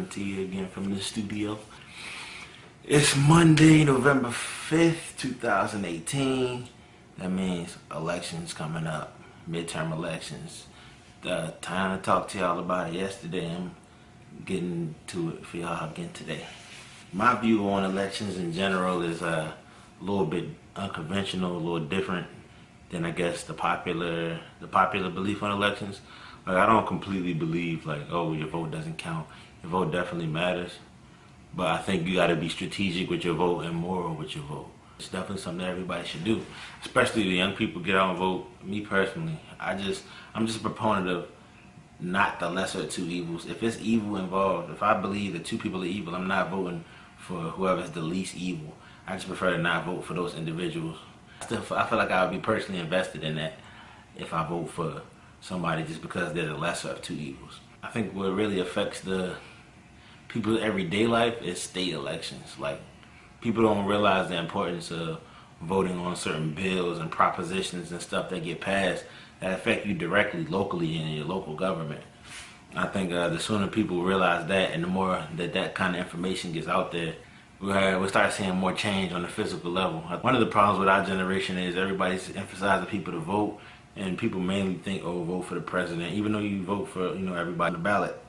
coming to you again from the studio. It's Monday, November 5th, 2018. That means elections coming up, midterm elections. Time to talk to y'all about it yesterday. I'm getting to it for y'all again today. My view on elections in general is a little bit unconventional, a little different than I guess the popular belief on elections. Like, I don't completely believe like, oh, your vote doesn't count. Your vote definitely matters, but I think you got to be strategic with your vote and moral with your vote. It's definitely something that everybody should do, especially the young people. Get out and vote. Me personally, I'm just a proponent of not the lesser of two evils. If it's evil involved, if I believe that two people are evil, I'm not voting for whoever's the least evil. I just prefer to not vote for those individuals. I feel like I would be personally invested in that if I vote for somebody just because they're the lesser of two evils. I think what really affects the people's everyday life is state elections. Like, people don't realize the importance of voting on certain bills and propositions and stuff that get passed that affect you directly locally in your local government. I think the sooner people realize that, and the more that kind of information gets out there, we'll start seeing more change on the physical level. One of the problems with our generation is everybody's emphasizing people to vote, and people mainly think, oh, vote for the president, even though you vote for, everybody on the ballot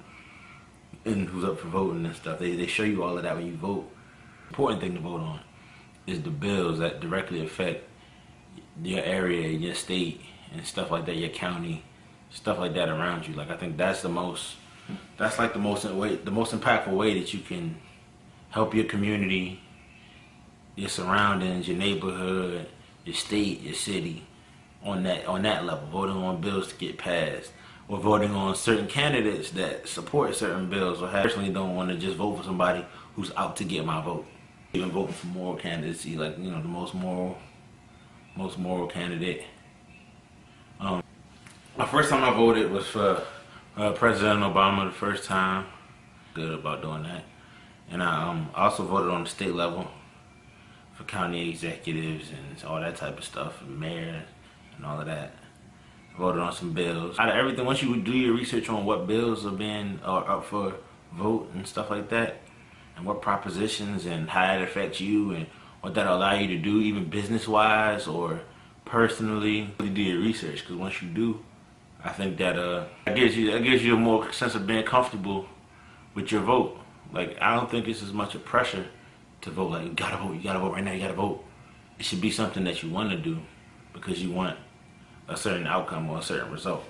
and who's up for voting and stuff. They show you all of that when you vote. The important thing to vote on is the bills that directly affect your area, your state, and stuff like that, your county, stuff like that around you. Like, I think that's the most impactful way that you can help your community, your surroundings, your neighborhood, your state, your city, on that level. Voting on bills to get passed, or voting on certain candidates that support certain bills. Or I personally don't want to just vote for somebody who's out to get my vote. Even voting for moral candidacy, like, the most moral candidate. My first time I voted was for President Obama. The first time. Good about doing that. And I also voted on the state level for county executives and all that type of stuff, and mayors and all of that. I voted on some bills. Out of everything, once you do your research on what bills are up for vote and stuff like that, and what propositions and how it affects you and what that allow you to do, even business-wise or personally, really do your research. Because once you do, I think that it gives you a more sense of being comfortable with your vote. Like, I don't think it's as much a pressure to vote. Like, you gotta vote right now, you gotta vote. It should be something that you want to do because you want a certain outcome or a certain result.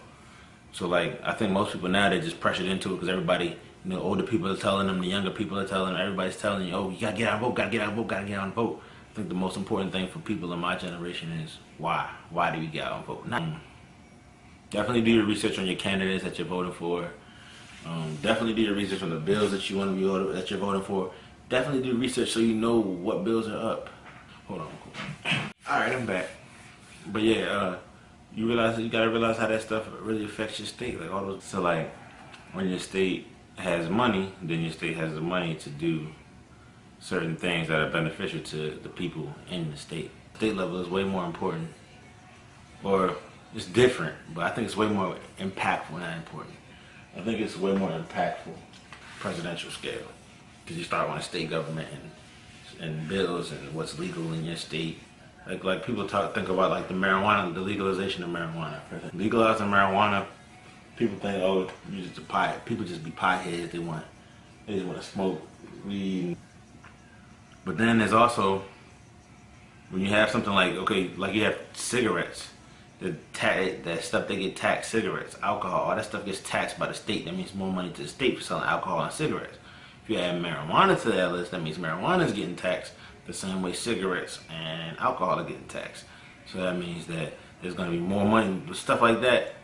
So, like, I think most people now, they're just pressured into it because everybody, older people are telling them, the younger people are telling them, everybody's telling you, oh, you gotta get out and vote, gotta get out and vote, gotta get out and vote. I think the most important thing for people in my generation is why. Why do we get out and vote? Definitely do your research on your candidates that you're voting for. Definitely do your research on the bills that you're voting for. Definitely do research so you know what bills are up. Hold on. All right, I'm back. But yeah, you gotta realize how that stuff really affects your state. Like, all those. So, like, when your state has money, then your state has the money to do certain things that are beneficial to the people in the state. State level is way more important, or it's different, but I think it's way more impactful, not important. I think it's way more impactful presidential scale, because you start on a state government and bills and what's legal in your state. Like people think about like the legalization of marijuana. Legalizing marijuana, people think, oh, people just be potheads. They just want to smoke weed. But then there's also, when you have something like, like you have cigarettes, that stuff they get taxed, cigarettes, alcohol, all that stuff gets taxed by the state. That means more money to the state for selling alcohol and cigarettes. If you add marijuana to that list, that means marijuana is getting taxed the same way cigarettes and alcohol are getting taxed. So that means that there's going to be more money. Stuff like that,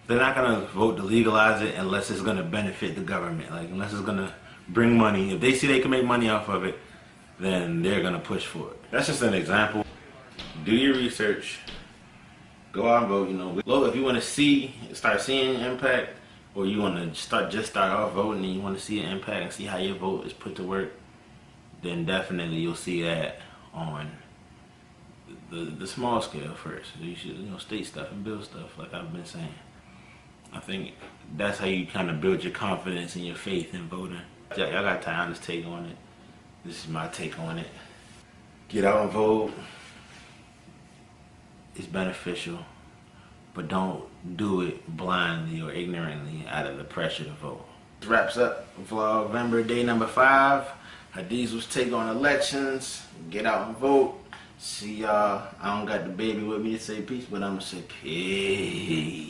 they're not going to vote to legalize it unless it's going to benefit the government. Like, unless it's going to bring money. If they see they can make money off of it, then they're going to push for it. That's just an example. Do your research. Go out and vote. If you want to start seeing impact, or you want to start off voting and you want to see an impact and see how your vote is put to work, then definitely you'll see that on the small scale first. You should, state stuff and build stuff, like I've been saying. I think that's how you kind of build your confidence and your faith in voting. Y'all got Tiana's take on it. This is my take on it. Get out and vote. It's beneficial, but don't do it blindly or ignorantly out of the pressure to vote. This wraps up Vlogvember day number 5. Hadiz's take on elections. Get out and vote. See y'all. I don't got the baby with me to say peace, but I'm gonna say peace.